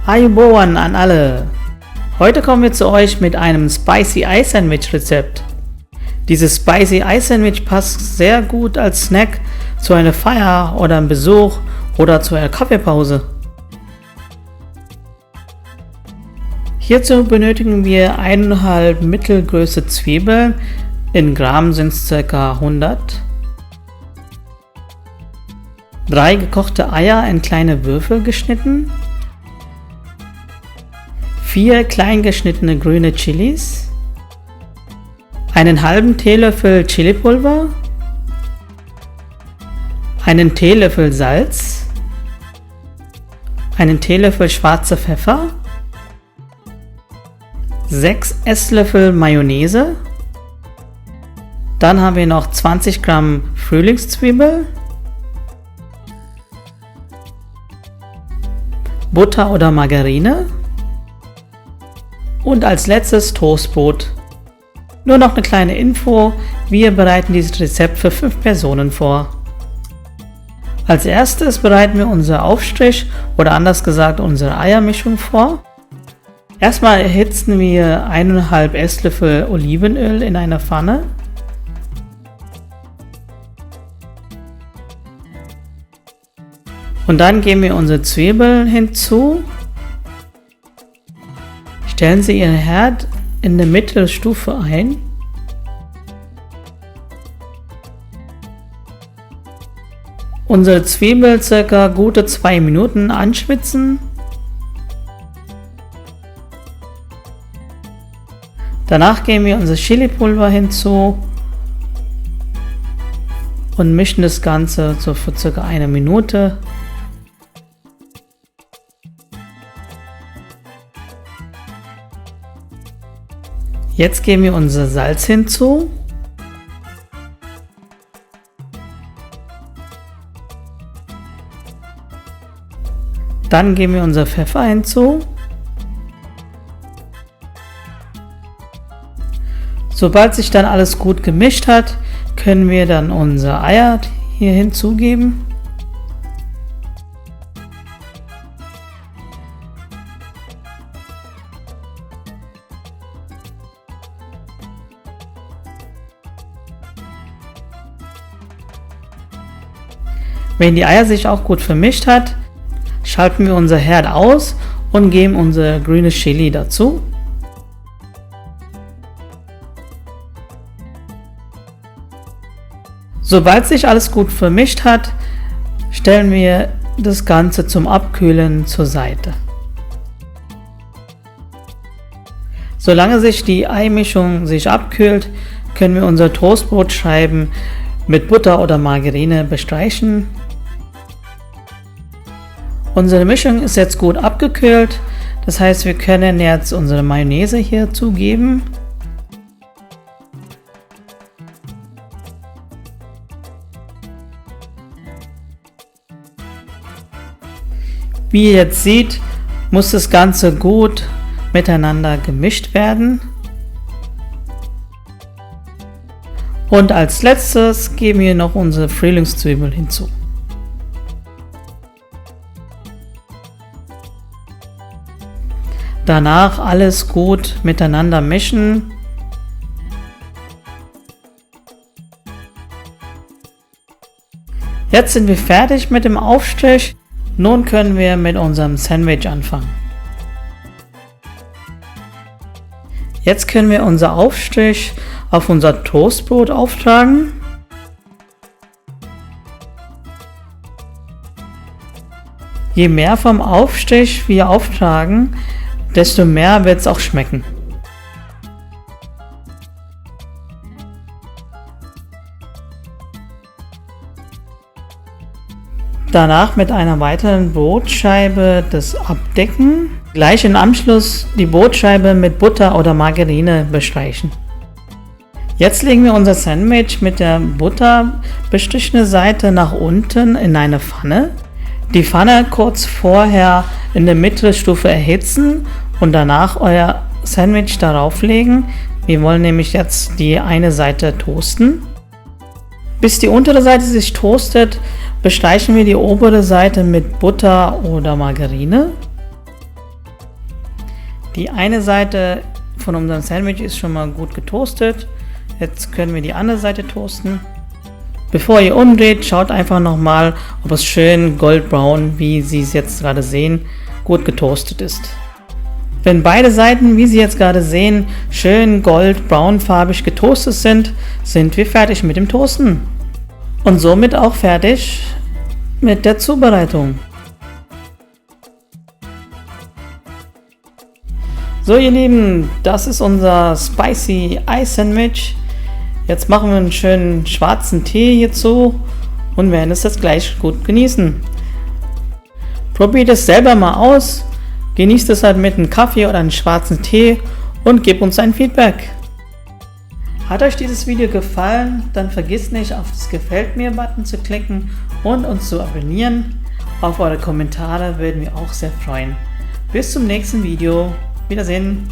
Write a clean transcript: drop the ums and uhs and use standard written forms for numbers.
Ayubowan an alle! Heute kommen wir zu euch mit einem Spicy Eye Sandwich Rezept. Dieses Spicy Eye Sandwich passt sehr gut als Snack zu einer Feier oder einem Besuch oder zu einer Kaffeepause. Hierzu benötigen wir 1,5 mittelgroße Zwiebeln, in Gramm sind es ca. 100. 3 gekochte Eier in kleine Würfel geschnitten. 4 klein geschnittene grüne Chilis. Einen halben Teelöffel Chilipulver. Einen Teelöffel Salz. Einen Teelöffel schwarzer Pfeffer. 6 Esslöffel Mayonnaise. Dann haben wir noch 20 Gramm Frühlingszwiebel. Butter oder Margarine. Und als letztes Toastbrot. Nur noch eine kleine Info, wir bereiten dieses Rezept für 5 Personen vor. Als erstes bereiten wir unser Aufstrich oder anders gesagt unsere Eiermischung vor. Erstmal erhitzen wir 1,5 Esslöffel Olivenöl in einer Pfanne. Und dann geben wir unsere Zwiebeln hinzu. Stellen Sie Ihren Herd in der mittleren Stufe ein. Unsere Zwiebeln ca. gute 2 Minuten anschwitzen. Danach geben wir unser Chilipulver hinzu und mischen das Ganze so für ca. 1 Minute. Jetzt geben wir unser Salz hinzu. Dann geben wir unser Pfeffer hinzu. Sobald sich dann alles gut gemischt hat, können wir dann unsere Eier hier hinzugeben. Wenn die Eier sich auch gut vermischt hat, schalten wir unser Herd aus und geben unser grünes Chili dazu. Sobald sich alles gut vermischt hat, stellen wir das Ganze zum Abkühlen zur Seite. Solange sich die Eimischung abkühlt, können wir unser Toastbrotscheiben mit Butter oder Margarine bestreichen. Unsere Mischung ist jetzt gut abgekühlt, das heißt, wir können jetzt unsere Mayonnaise hier zugeben. Wie ihr jetzt seht, muss das Ganze gut miteinander gemischt werden. Und als letztes geben wir noch unsere Frühlingszwiebeln hinzu. Danach alles gut miteinander mischen. Jetzt sind wir fertig mit dem Aufstrich. Nun können wir mit unserem Sandwich anfangen. Jetzt können wir unser Aufstrich auf unser Toastbrot auftragen. Je mehr vom Aufstrich wir auftragen, desto mehr wird es auch schmecken. Danach mit einer weiteren Brotscheibe das abdecken. Gleich im Anschluss die Brotscheibe mit Butter oder Margarine bestreichen. Jetzt legen wir unser Sandwich mit der Butter bestrichene Seite nach unten in eine Pfanne. Die Pfanne kurz vorher in der mittleren Stufe erhitzen und danach euer Sandwich darauf legen. Wir wollen nämlich jetzt die eine Seite toasten. Bis die untere Seite sich toastet, bestreichen wir die obere Seite mit Butter oder Margarine. Die eine Seite von unserem Sandwich ist schon mal gut getoastet. Jetzt können wir die andere Seite toasten. Bevor ihr umdreht, schaut einfach nochmal, ob es schön goldbraun, wie Sie es jetzt gerade sehen, gut getoastet ist. Wenn beide Seiten, wie Sie jetzt gerade sehen, schön goldbraunfarbig getoastet sind, sind wir fertig mit dem Toasten. Und somit auch fertig mit der Zubereitung. So ihr Lieben, das ist unser Spicy Eye Sandwich. Jetzt machen wir einen schönen schwarzen Tee hierzu und werden es jetzt gleich gut genießen. Probiert es selber mal aus, genießt es halt mit einem Kaffee oder einem schwarzen Tee und gebt uns ein Feedback. Hat euch dieses Video gefallen, dann vergisst nicht auf das Gefällt mir Button zu klicken und uns zu abonnieren. Auf eure Kommentare würden wir auch sehr freuen. Bis zum nächsten Video. Wiedersehen.